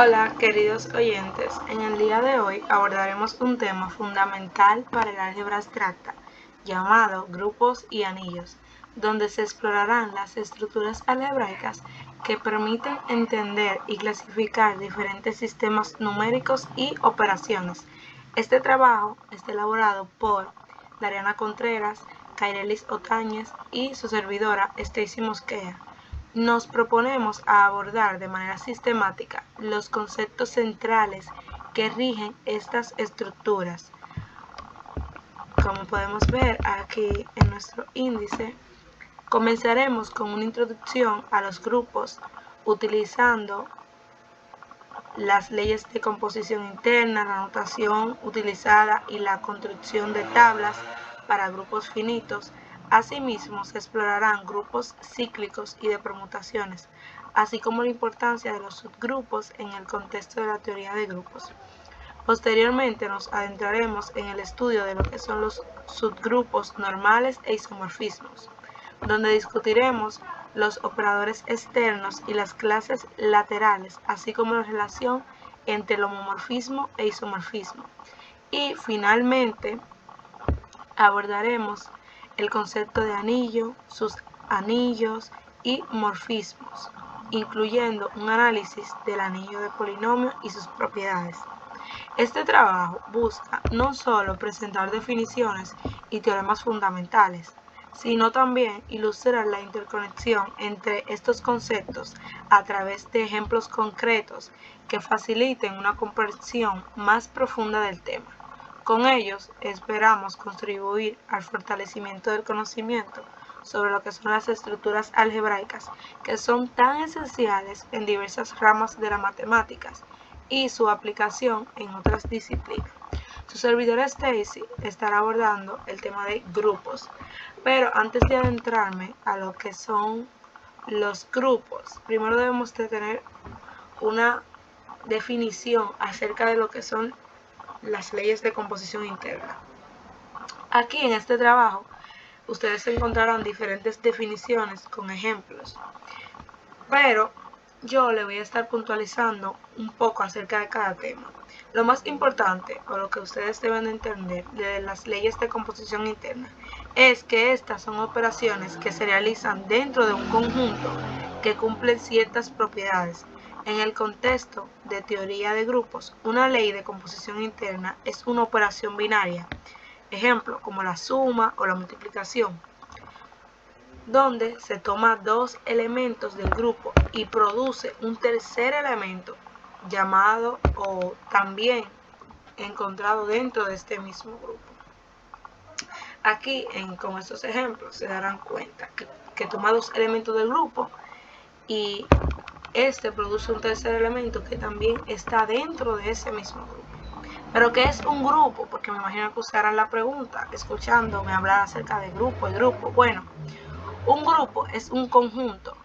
Hola, queridos oyentes. En el día de hoy abordaremos un tema fundamental para el álgebra abstracta, llamado grupos y anillos, donde se explorarán las estructuras algebraicas que permiten entender y clasificar diferentes sistemas numéricos y operaciones. Este trabajo está elaborado por Dariana Contreras, Kairelis Otañez y su servidora Stacy Mosquea. Nos proponemos a abordar de manera sistemática los conceptos centrales que rigen estas estructuras. Como podemos ver aquí en nuestro índice, comenzaremos con una introducción a los grupos utilizando las leyes de composición interna, la notación utilizada y la construcción de tablas para grupos finitos. Asimismo, se explorarán grupos cíclicos y de permutaciones, así como la importancia de los subgrupos en el contexto de la teoría de grupos. Posteriormente nos adentraremos en el estudio de lo que son los subgrupos normales e isomorfismos, donde discutiremos los operadores externos y las clases laterales, así como la relación entre el homomorfismo e isomorfismo. Y finalmente abordaremos el concepto de anillo, sus anillos y morfismos, incluyendo un análisis del anillo de polinomio y sus propiedades. Este trabajo busca no solo presentar definiciones y teoremas fundamentales, sino también ilustrar la interconexión entre estos conceptos a través de ejemplos concretos que faciliten una comprensión más profunda del tema. Con ellos esperamos contribuir al fortalecimiento del conocimiento sobre lo que son las estructuras algebraicas, que son tan esenciales en diversas ramas de las matemáticas y su aplicación en otras disciplinas. Su servidora Stacy estará abordando el tema de grupos, pero antes de adentrarme a lo que son los grupos, primero debemos de tener una definición acerca de lo que son las leyes de composición interna. Aquí en este trabajo ustedes encontrarán diferentes definiciones con ejemplos, pero yo le voy a estar puntualizando un poco acerca de cada tema. Lo más importante, o lo que ustedes deben entender de las leyes de composición interna, es que estas son operaciones que se realizan dentro de un conjunto que cumplen ciertas propiedades. En el contexto de teoría de grupos, una ley de composición interna es una operación binaria, ejemplo, como la suma o la multiplicación, donde se toma dos elementos del grupo y produce un tercer elemento llamado o también encontrado dentro de este mismo grupo. Aquí con estos ejemplos se darán cuenta que toma dos elementos del grupo y este produce un tercer elemento que también está dentro de ese mismo grupo. ¿Pero qué es un grupo? Porque me imagino que ustedes harán la pregunta escuchándome hablar acerca de grupo y grupo. Bueno, un grupo es un conjunto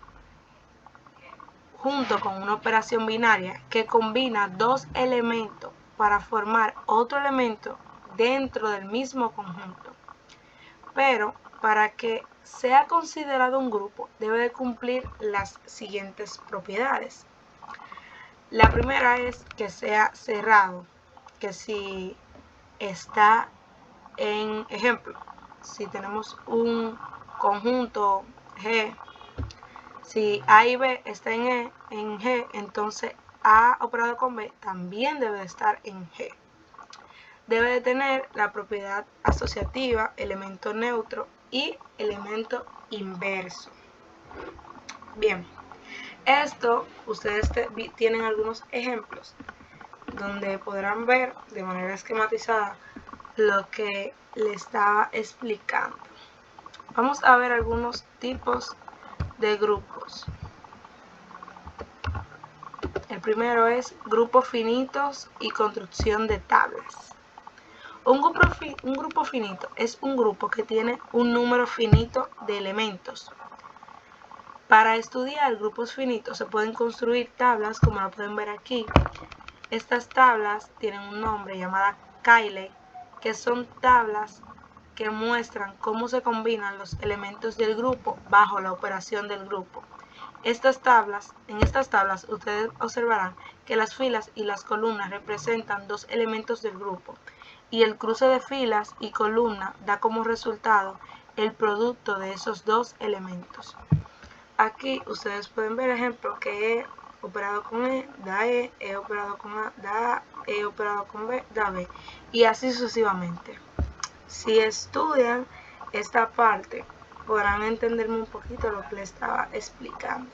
junto con una operación binaria que combina dos elementos para formar otro elemento dentro del mismo conjunto. Pero para que sea considerado un grupo debe de cumplir las siguientes propiedades. La primera es que sea cerrado, que si está en ejemplo, si tenemos un conjunto G, si A y B está en G, entonces A operado con B también debe de estar en G. Debe de tener la propiedad asociativa, elemento neutro y elemento inverso. Bien, esto ustedes tienen algunos ejemplos donde podrán ver de manera esquematizada lo que les estaba explicando. Vamos a ver algunos tipos de grupos. El primero es grupos finitos y construcción de tablas. Un grupo finito es un grupo que tiene un número finito de elementos. Para estudiar grupos finitos se pueden construir tablas, como lo pueden ver aquí. Estas tablas tienen un nombre llamada Cayley, que son tablas que muestran cómo se combinan los elementos del grupo bajo la operación del grupo. en estas tablas ustedes observarán que las filas y las columnas representan dos elementos del grupo y el cruce de filas y columnas da como resultado el producto de esos dos elementos. Aquí ustedes pueden ver, ejemplo, que E operado con E da E, E operado con A da A, E operado con B da B, y así sucesivamente. Si estudian esta parte, podrán entenderme un poquito lo que les estaba explicando.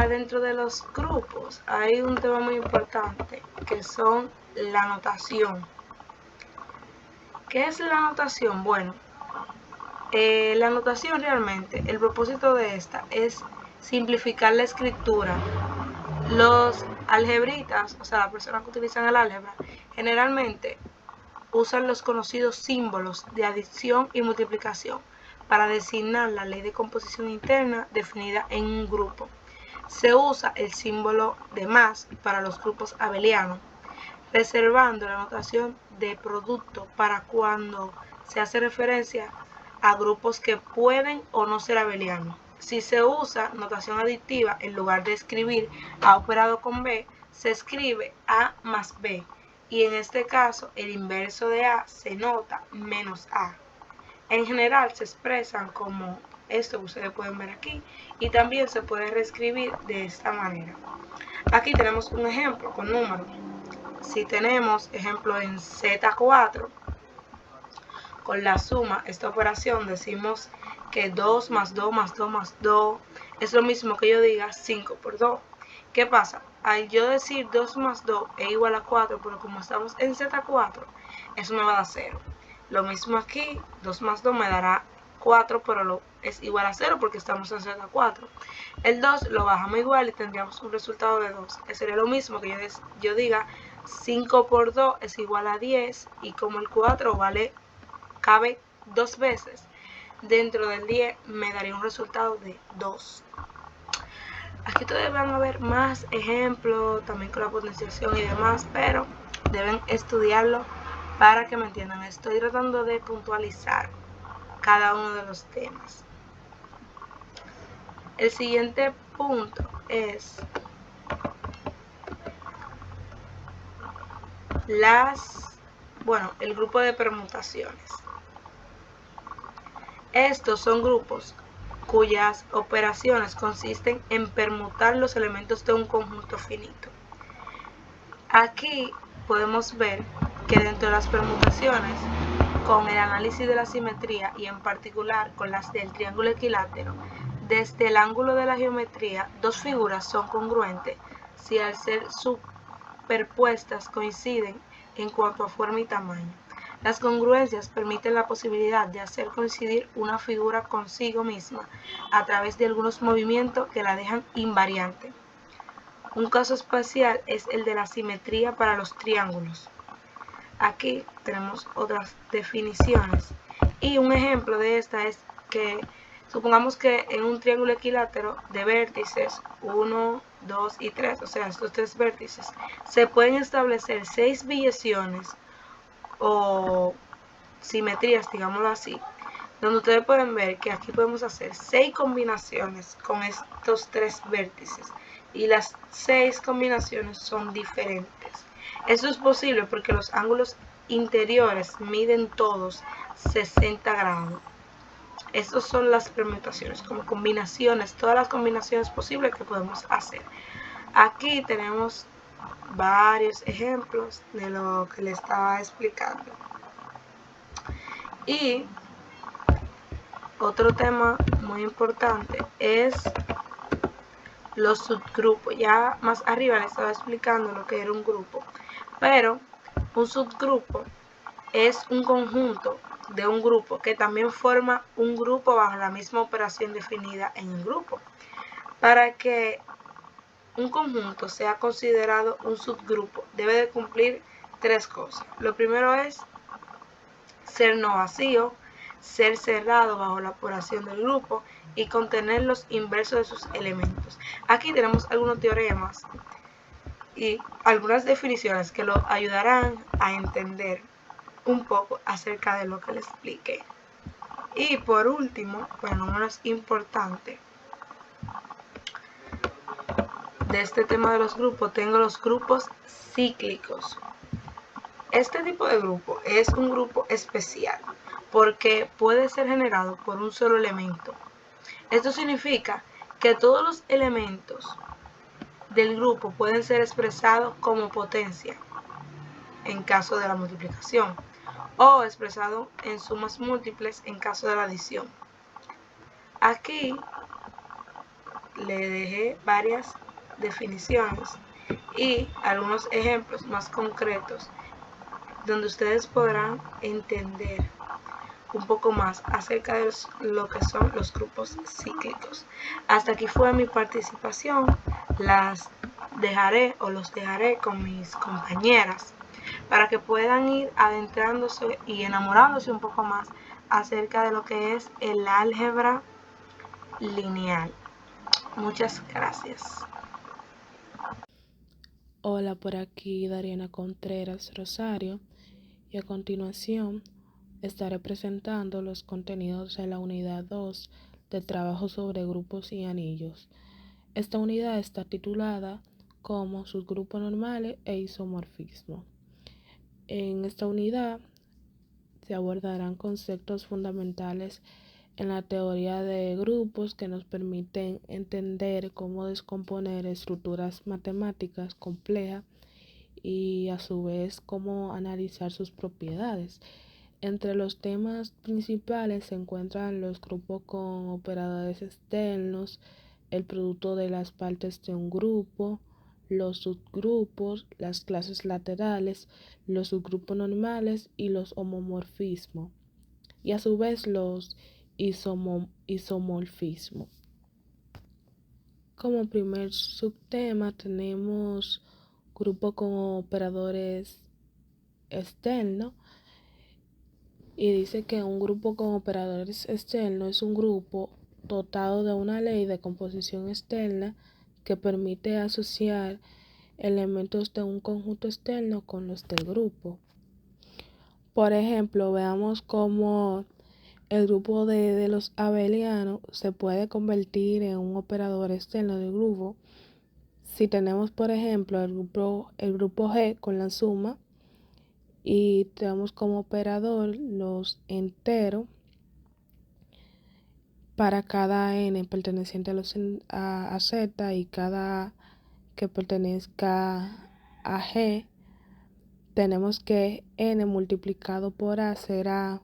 Dentro de los grupos hay un tema muy importante que son la notación. ¿Qué es la notación? Bueno, la notación realmente, el propósito de esta es simplificar la escritura. Los algebritas, o sea, las personas que utilizan el álgebra, generalmente usan los conocidos símbolos de adición y multiplicación para designar la ley de composición interna definida en un grupo. Se usa el símbolo de más para los grupos abelianos, reservando la notación de producto para cuando se hace referencia a grupos que pueden o no ser abelianos. Si se usa notación aditiva, en lugar de escribir A operado con B, se escribe A más B, y en este caso el inverso de A se nota menos A. En general se expresan como esto que ustedes pueden ver aquí, y también se puede reescribir de esta manera. Aquí tenemos un ejemplo con números. Si tenemos ejemplo en Z4, con la suma, esta operación decimos que 2 más 2 más 2 más 2 es lo mismo que yo diga 5 por 2. ¿Qué pasa? Al yo decir 2 más 2 es igual a 4, pero como estamos en Z4, eso me va a dar 0. Lo mismo aquí, 2 más 2 me dará 4, pero es igual a 0 porque estamos en Z4. El 2 lo bajamos igual y tendríamos un resultado de 2. Sería lo mismo que yo diga 5 por 2 es igual a 10, y como el 4 cabe 2 veces dentro del 10, me daría un resultado de 2. Aquí ustedes van a ver más ejemplos, también con la potenciación y demás, pero deben estudiarlo para que me entiendan. Estoy tratando de puntualizar cada uno de los temas. El siguiente punto es el grupo de permutaciones. Estos son grupos cuyas operaciones consisten en permutar los elementos de un conjunto finito. Aquí podemos ver que dentro de las permutaciones, con el análisis de la simetría y en particular con las del triángulo equilátero, desde el ángulo de la geometría, dos figuras son congruentes si al ser superpuestas coinciden en cuanto a forma y tamaño. Las congruencias permiten la posibilidad de hacer coincidir una figura consigo misma a través de algunos movimientos que la dejan invariante. Un caso especial es el de la simetría para los triángulos. Aquí tenemos otras definiciones, y un ejemplo de esta es que supongamos que en un triángulo equilátero de vértices 1, 2 y 3, o sea, estos tres vértices, se pueden establecer 6 biyecciones o simetrías, digámoslo así, donde ustedes pueden ver que aquí podemos hacer 6 combinaciones con estos tres vértices, y las 6 combinaciones son diferentes. Esto es posible porque los ángulos interiores miden todos 60 grados. Estas son las permutaciones, como combinaciones, todas las combinaciones posibles que podemos hacer. Aquí tenemos varios ejemplos de lo que les estaba explicando. Y otro tema muy importante es los subgrupos. Ya más arriba les estaba explicando lo que era un grupo, pero un subgrupo es un conjunto de un grupo que también forma un grupo bajo la misma operación definida en el grupo. Para que un conjunto sea considerado un subgrupo, debe de cumplir 3 cosas. Lo primero es ser no vacío, ser cerrado bajo la operación del grupo y contener los inversos de sus elementos. Aquí tenemos algunos teoremas y algunas definiciones que lo ayudarán a entender un poco acerca de lo que les expliqué. Y por último, pero no menos importante, de este tema de los grupos tengo los grupos cíclicos. Este tipo de grupo es un grupo especial porque puede ser generado por un solo elemento. Esto significa que todos los elementos del grupo pueden ser expresados como potencia en caso de la multiplicación o expresado en sumas múltiples en caso de la adición. Aquí le dejé varias definiciones y algunos ejemplos más concretos donde ustedes podrán entender un poco más acerca de lo que son los grupos cíclicos. Hasta aquí fue mi participación. Los dejaré con mis compañeras para que puedan ir adentrándose y enamorándose un poco más acerca de lo que es el álgebra lineal. Muchas gracias. Hola, por aquí Dariana Contreras Rosario, y a continuación estaré presentando los contenidos de la unidad 2 del trabajo sobre grupos y anillos. Esta unidad está titulada como subgrupos normales e isomorfismo. En esta unidad se abordarán conceptos fundamentales en la teoría de grupos que nos permiten entender cómo descomponer estructuras matemáticas complejas y a su vez cómo analizar sus propiedades. Entre los temas principales se encuentran los grupos con operadores externos, el producto de las partes de un grupo, los subgrupos, las clases laterales, los subgrupos normales y los homomorfismos, y a su vez los isomorfismos. Como primer subtema tenemos grupo con operadores externos, y dice que un grupo con operadores externos es un grupo dotado de una ley de composición externa que permite asociar elementos de un conjunto externo con los del grupo. Por ejemplo, veamos cómo el grupo de los abelianos se puede convertir en un operador externo del grupo si tenemos, por ejemplo, el grupo G con la suma y tenemos como operador los enteros para cada n perteneciente a Z y cada que pertenezca a G. Tenemos que n multiplicado por A será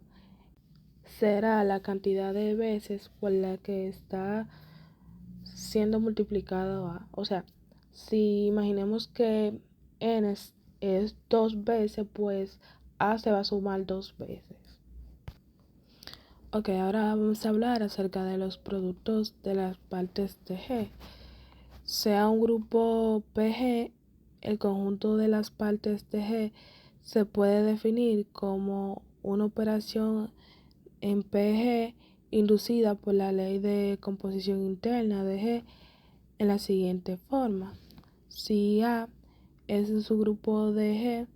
la cantidad de veces por la que está siendo multiplicado A. O sea, si imaginemos que n es 2 veces, pues A se va a sumar 2 veces. Ok, ahora vamos a hablar acerca de los productos de las partes de G. Sea un grupo PG, el conjunto de las partes de G se puede definir como una operación en PG inducida por la ley de composición interna de G en la siguiente forma. Si A es un subgrupo de G,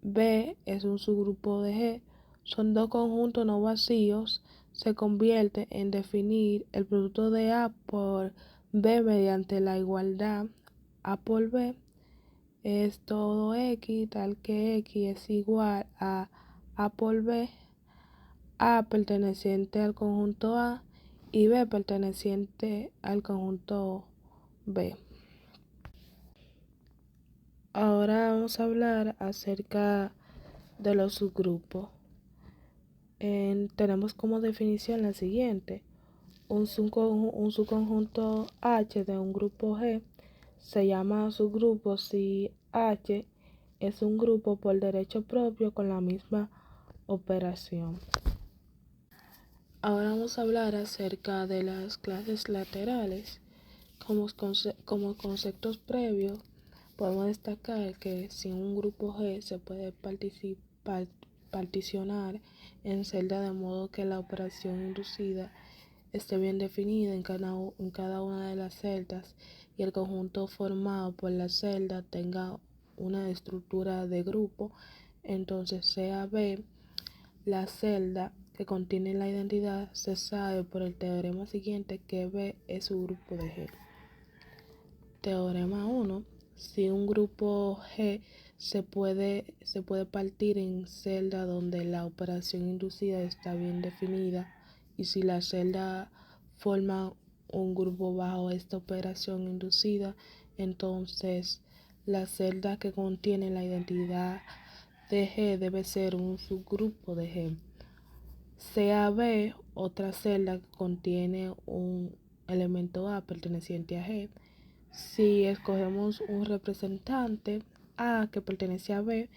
B es un subgrupo de G, son dos conjuntos no vacíos, se convierte en definir el producto de A por B mediante la igualdad A por B es todo X, tal que X es igual a A por B, A perteneciente al conjunto A y B perteneciente al conjunto B. Ahora vamos a hablar acerca de los subgrupos. Tenemos como definición la siguiente: un subconjunto H de un grupo G se llama subgrupo si H es un grupo por derecho propio con la misma operación. Ahora vamos a hablar acerca de las clases laterales. Como conceptos previos, podemos destacar que si un grupo G se puede particionar en celdas de modo que la operación inducida esté bien definida en cada una de las celdas y el conjunto formado por la celda tenga una estructura de grupo, entonces sea B la celda que contiene la identidad, se sabe por el teorema siguiente que B es un grupo de G. Teorema 1. Si un grupo G se puede partir en celdas donde la operación inducida está bien definida y si la celda forma un grupo bajo esta operación inducida, entonces la celda que contiene la identidad de G debe ser un subgrupo de G. Sea B otra celda que contiene un elemento A perteneciente a G. Si escogemos un representante A que pertenece a B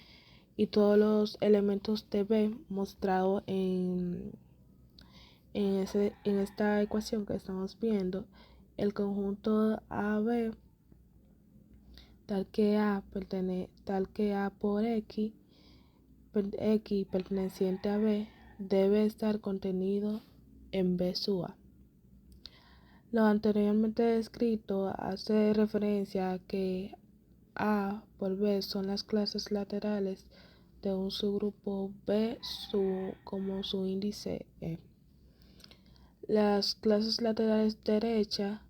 y todos los elementos de B mostrados en esta ecuación que estamos viendo, el conjunto AB tal que A por X perteneciente a B debe estar contenido en B sub A. Lo anteriormente descrito hace referencia a que A por B son las clases laterales de un subgrupo B como su índice E. Las clases laterales derechas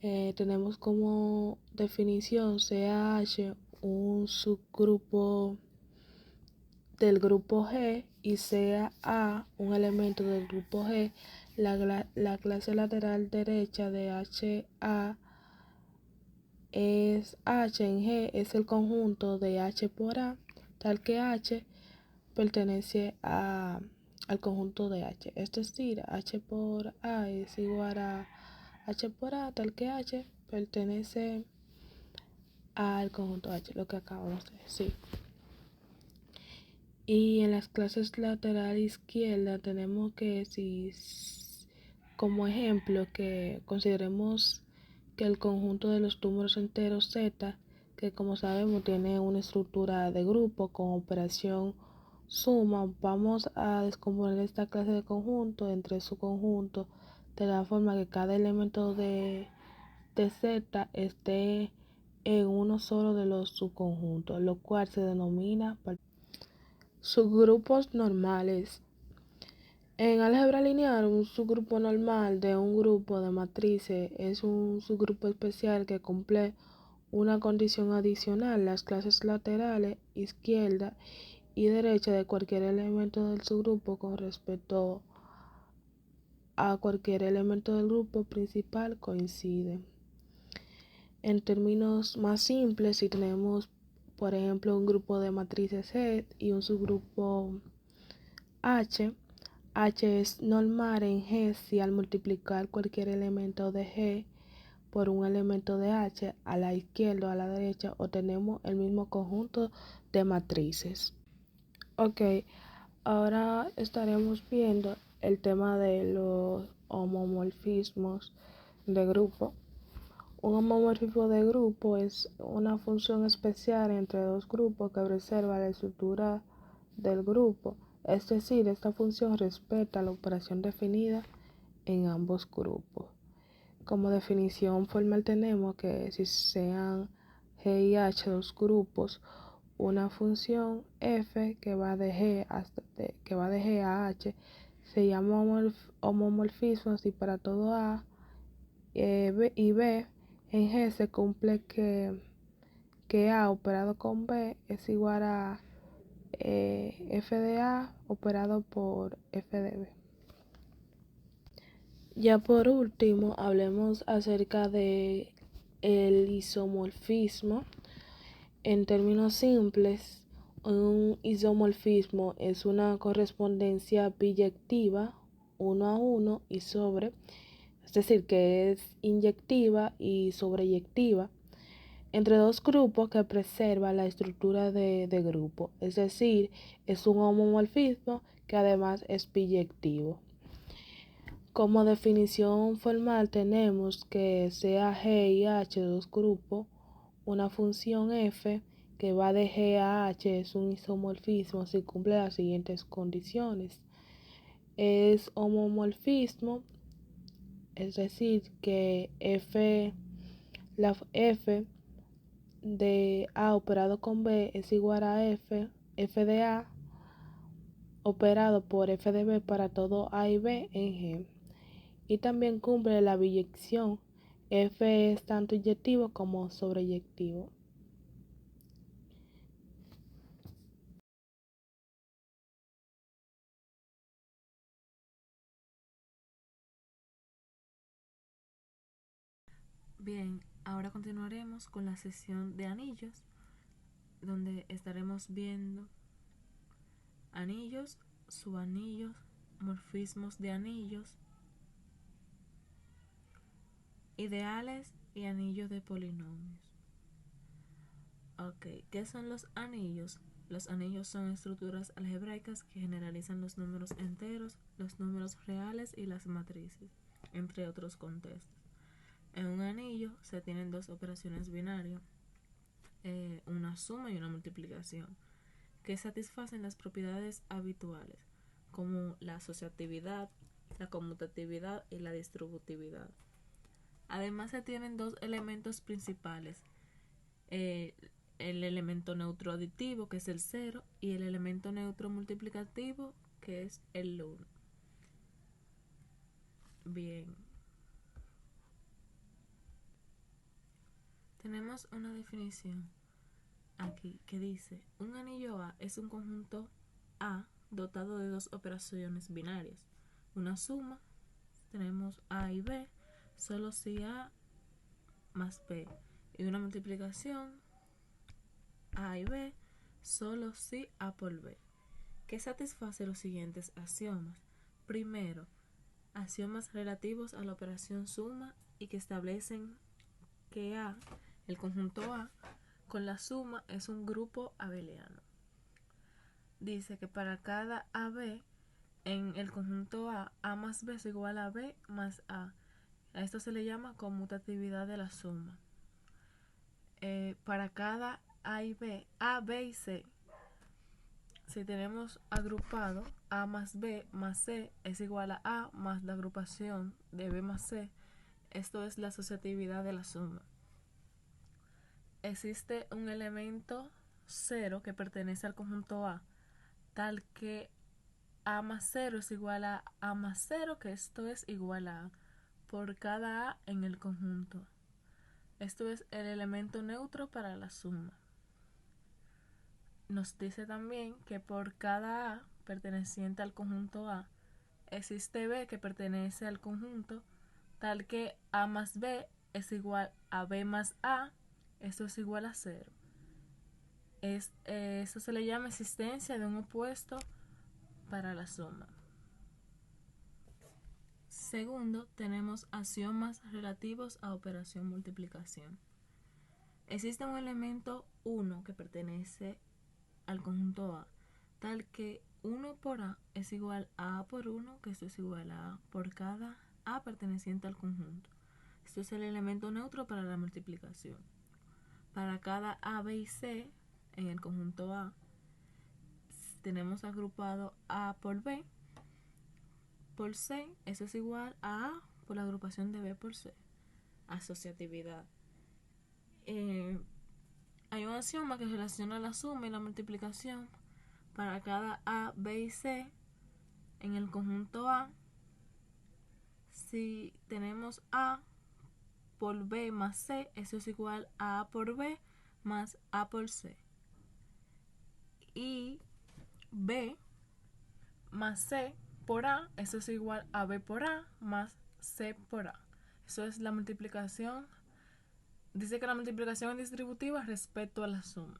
tenemos como definición CAH un subgrupo del grupo G y sea A un elemento del grupo G. La clase lateral derecha de HA es H en G, es el conjunto de H por A, tal que H pertenece al conjunto de H. Es decir, H por A es igual a H por A, tal que H pertenece al conjunto H, lo que acabamos de decir. Y en las clases lateral izquierda tenemos que, si como ejemplo, que consideremos que el conjunto de los números enteros Z, que como sabemos tiene una estructura de grupo con operación suma, vamos a descomponer esta clase de conjunto entre su conjunto de la forma que cada elemento de Z esté en uno solo de los subconjuntos, lo cual se denomina subgrupos normales. En álgebra lineal, un subgrupo normal de un grupo de matrices es un subgrupo especial que cumple una condición adicional. Las clases laterales, izquierda y derecha de cualquier elemento del subgrupo con respecto a cualquier elemento del grupo principal coinciden. En términos más simples, si tenemos, por ejemplo, un grupo de matrices G y un subgrupo H es normal en G si al multiplicar cualquier elemento de G por un elemento de H a la izquierda o a la derecha obtenemos el mismo conjunto de matrices. Ok, ahora estaremos viendo el tema de los homomorfismos de grupo. Un homomorfismo de grupo es una función especial entre dos grupos que preserva la estructura del grupo. Es decir, esta función respeta la operación definida en ambos grupos. Como definición formal tenemos que si sean G y H dos grupos, una función f que va de G a H se llama homomorfismo si para todo A y B en G se cumple que A operado con B es igual a f de A operado por f de B. Ya por último, hablemos acerca de el isomorfismo. En términos simples, un isomorfismo es una correspondencia biyectiva 1 a 1 y sobre, es decir, que es inyectiva y sobreyectiva entre dos grupos que preserva la estructura de grupo, es decir, es un homomorfismo que además es biyectivo. Como definición formal tenemos que sea G y H dos grupos, una función f que va de G a H es un isomorfismo si cumple las siguientes condiciones. Es homomorfismo, es decir, que la f de A operado con B es igual a f de A operado por f de B para todo A y B en G. Y también cumple la biyección, F es tanto inyectivo como sobreyectivo. Bien, ahora continuaremos con la sesión de anillos, donde estaremos viendo anillos, subanillos, morfismos de anillos, ideales y anillos de polinomios. Ok, ¿qué son los anillos? Los anillos son estructuras algebraicas que generalizan los números enteros, los números reales y las matrices, entre otros contextos. En un anillo se tienen dos operaciones binarias, una suma y una multiplicación, que satisfacen las propiedades habituales, como la asociatividad, la conmutatividad y la distributividad. Además se tienen dos elementos principales, el elemento neutro aditivo, que es el 0, y el elemento neutro multiplicativo, que es el 1. Bien. Tenemos una definición aquí que dice: un anillo A es un conjunto A dotado de dos operaciones binarias, una suma, tenemos A y B, solo si A más B, y una multiplicación, A y B, solo si A por B, que satisface los siguientes axiomas. Primero, axiomas relativos a la operación suma y que establecen que A, el conjunto A, con la suma es un grupo abeliano. Dice que para cada AB en el conjunto A más B es igual a B más A. A esto se le llama conmutatividad de la suma. Para cada A y B, A, B y C, si tenemos agrupado A más B más C es igual a A más la agrupación de B más C, esto es la asociatividad de la suma. Existe un elemento 0 que pertenece al conjunto A, tal que A más 0 es igual a A más 0, que esto es igual a por cada A en el conjunto. Esto es el elemento neutro para la suma. Nos dice también que por cada A perteneciente al conjunto A, existe B que pertenece al conjunto, tal que A más B es igual a B más A, esto es igual a 0. Eso se le llama existencia de un opuesto para la suma. Segundo, tenemos axiomas relativos a operación multiplicación. Existe un elemento 1 que pertenece al conjunto A, tal que 1 por A es igual a por 1, que esto es igual a A por cada A perteneciente al conjunto. Esto es el elemento neutro para la multiplicación. Para cada A, B y C en el conjunto A, tenemos agrupado A por B por C, eso es igual a A por la agrupación de B por C. Asociatividad. Hay un axioma que relaciona la suma y la multiplicación para cada A, B y C en el conjunto A. Si tenemos A por B más C, eso es igual a A por B más A por C. Y B más C por A, eso es igual a B por A más C por A. Eso es la multiplicación. Dice que la multiplicación es distributiva respecto a la suma.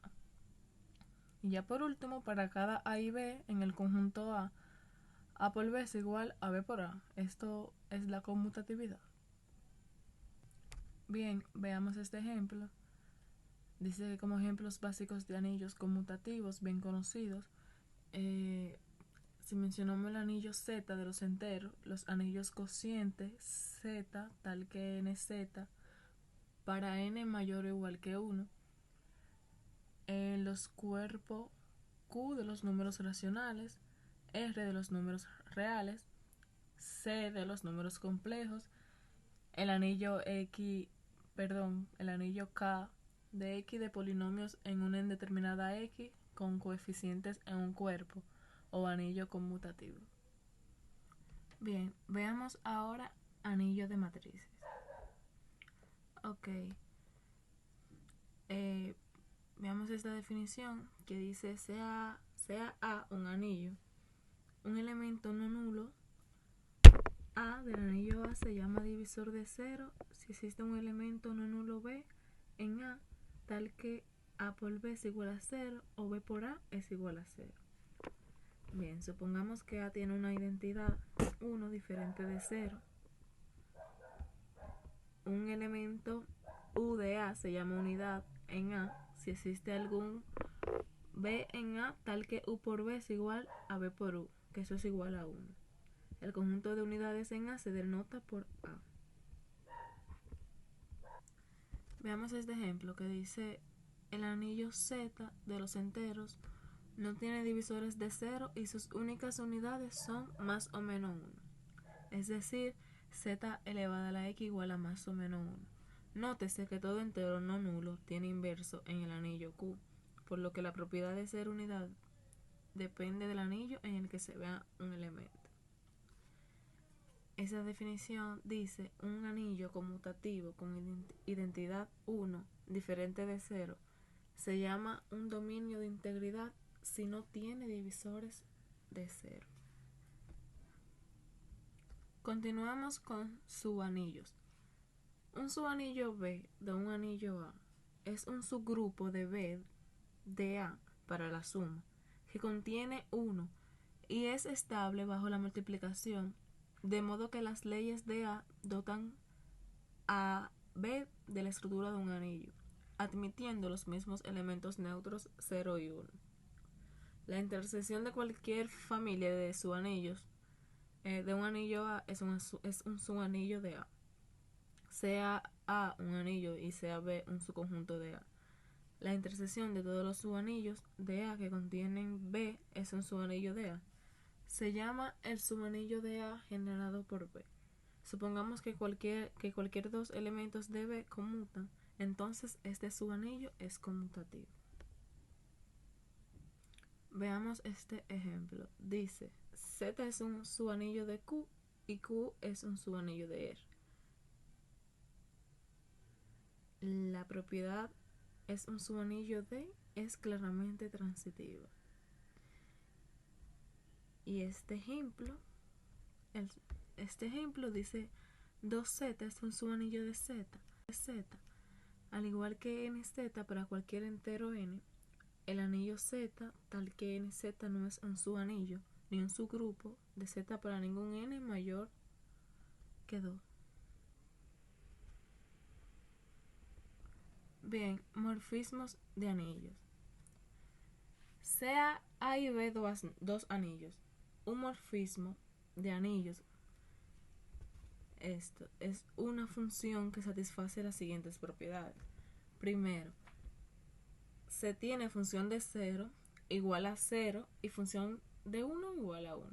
Y ya por último, para cada A y B en el conjunto A, A por B es igual a B por A. Esto es la conmutatividad. Bien, veamos este ejemplo. Dice que como ejemplos básicos de anillos conmutativos bien conocidos, si mencionamos el anillo Z de los enteros, los anillos cocientes Z, tal que NZ, para n mayor o igual que 1, los cuerpos Q de los números racionales, R de los números reales, C de los números complejos, el anillo el anillo K de X de polinomios en una indeterminada X con coeficientes en un cuerpo o anillo conmutativo. Bien, veamos ahora anillo de matrices. Ok. Veamos esta definición que dice sea A un anillo, un elemento no nulo. A del anillo A se llama divisor de cero si existe un elemento no nulo B en A, tal que A por B es igual a 0 o B por A es igual a 0. Bien, supongamos que A tiene una identidad 1 diferente de 0. Un elemento U de A se llama unidad en A si existe algún B en A tal que U por B es igual a B por U, que eso es igual a 1. El conjunto de unidades en A se denota por A. Veamos este ejemplo que dice el anillo Z de los enteros no tiene divisores de 0 y sus únicas unidades son más o menos 1. Es decir, Z elevada a la X igual a más o menos 1. Nótese que todo entero no nulo tiene inverso en el anillo Q, por lo que la propiedad de ser unidad depende del anillo en el que se vea un elemento. Esa definición dice un anillo conmutativo con identidad 1 diferente de 0 se llama un dominio de integridad si no tiene divisores de 0. Continuamos con subanillos. Un subanillo B de un anillo A es un subgrupo de B de A para la suma, que contiene 1 y es estable bajo la multiplicación, de modo que las leyes de A dotan a B de la estructura de un anillo, admitiendo los mismos elementos neutros 0 y 1. La intersección de cualquier familia de subanillos de un anillo A es un subanillo de A. Sea A un anillo y sea B un subconjunto de A. La intersección de todos los subanillos de A que contienen B es un subanillo de A. Se llama el subanillo de A generado por B. Supongamos que cualquier dos elementos de B conmutan, entonces este subanillo es conmutativo. Veamos este ejemplo. Dice, Z es un subanillo de Q y Q es un subanillo de R. La propiedad es un subanillo de es claramente transitiva. Y este ejemplo dice 2Z es un subanillo de Z. Al igual que NZ para cualquier entero n, el anillo Z, tal que NZ no es un subanillo ni un subgrupo de Z para ningún n mayor que 2. Bien, morfismos de anillos. Sea A y B dos anillos. Un morfismo de anillos. Esto es una función que satisface las siguientes propiedades. Primero, se tiene función de 0 igual a 0 y función de 1 igual a 1.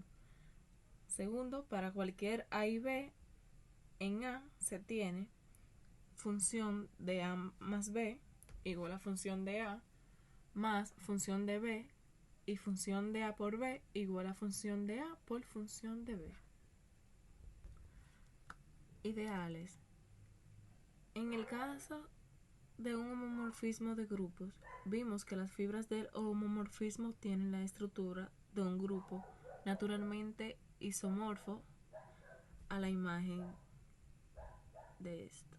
Segundo, para cualquier A y B, en A se tiene función de A más B igual a función de A más función de B y función de A por B igual a función de A por función de B. Ideales. En el caso de un homomorfismo de grupos, vimos que las fibras del homomorfismo tienen la estructura de un grupo naturalmente isomorfo a la imagen de esto,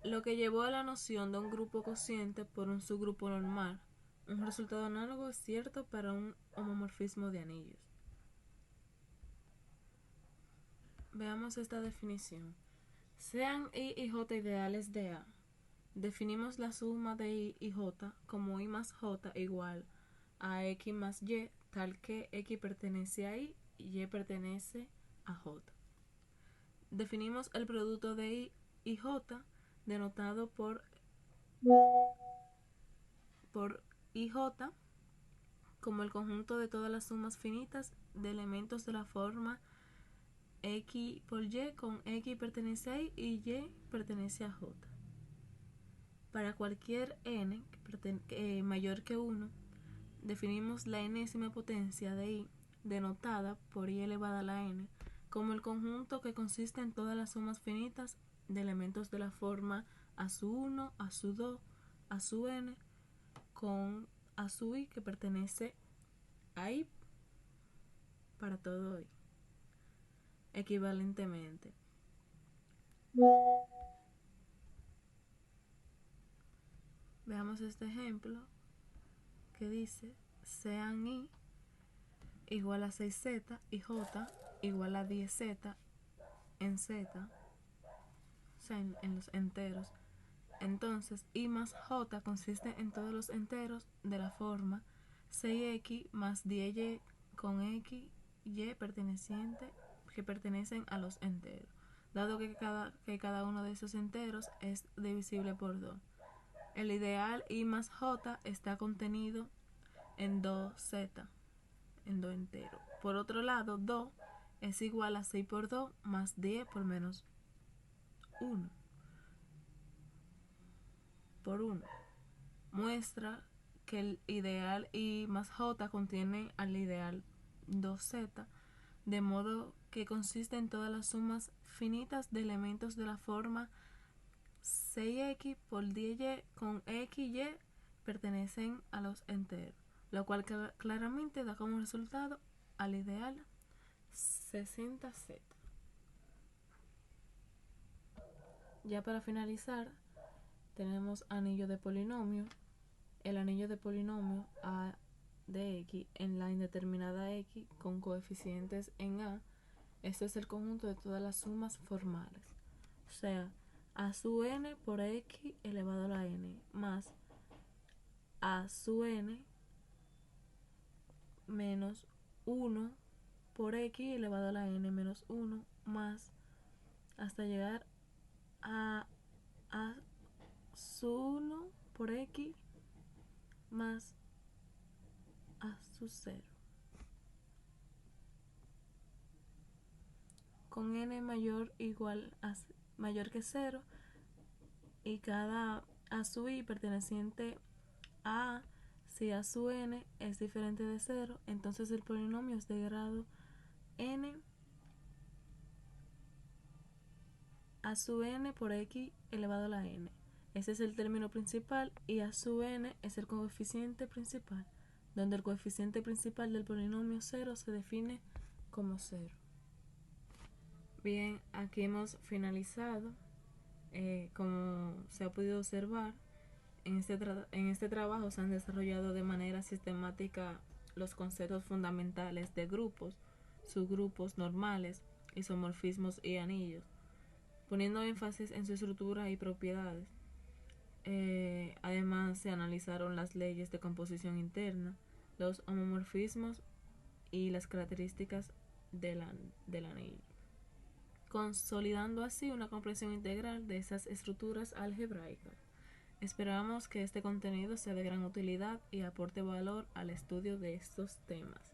lo que llevó a la noción de un grupo cociente por un subgrupo normal. Un resultado análogo es cierto para un homomorfismo de anillos. Veamos esta definición. Sean I y J ideales de A. Definimos la suma de I y J como I más J igual a X más Y, tal que X pertenece a I y Y pertenece a J. Definimos el producto de I y J denotado por IJ como el conjunto de todas las sumas finitas de elementos de la forma X por Y con X pertenece a I y Y pertenece a J. Para cualquier n mayor que 1, definimos la enésima potencia de I denotada por I elevada a la n como el conjunto que consiste en todas las sumas finitas de elementos de la forma A su 1, A su 2, A su n, con A su i que pertenece a i para todo i. Equivalentemente, veamos este ejemplo que dice sean i igual a 6z y j igual a 10z en z, o sea, en los enteros. Entonces, i más j consiste en todos los enteros de la forma 6x más 10y con x, y que pertenecen a los enteros, dado que cada uno de esos enteros es divisible por 2. El ideal i más j está contenido en 2z, en 2 enteros. Por otro lado, 2 es igual a 6 por 2 más 10 por menos 1 por 1. Muestra que el ideal i más j contiene al ideal 2z, de modo que consiste en todas las sumas finitas de elementos de la forma 6x por 10y con x y pertenecen a los enteros, lo cual claramente da como resultado al ideal 60z. Ya para finalizar, tenemos anillo de polinomio. El anillo de polinomio a de x en la indeterminada x con coeficientes en a. Esto es el conjunto de todas las sumas formales. O sea, a su n por x elevado a la n más a su n menos 1 por x elevado a la n menos 1 más hasta llegar a su 1 por x más a su 0. Con n mayor que 0 y cada a su i perteneciente a a, si a su n es diferente de 0, entonces el polinomio es de grado n a su n por x elevado a la n. Ese es el término principal y a su n es el coeficiente principal, donde el coeficiente principal del polinomio 0 se define como 0. Bien, aquí hemos finalizado. Como se ha podido observar, en este trabajo se han desarrollado de manera sistemática los conceptos fundamentales de grupos, subgrupos normales, isomorfismos y anillos, poniendo énfasis en su estructura y propiedades. Además, se analizaron las leyes de composición interna, los homomorfismos y las características del anillo, consolidando así una comprensión integral de esas estructuras algebraicas. Esperamos que este contenido sea de gran utilidad y aporte valor al estudio de estos temas.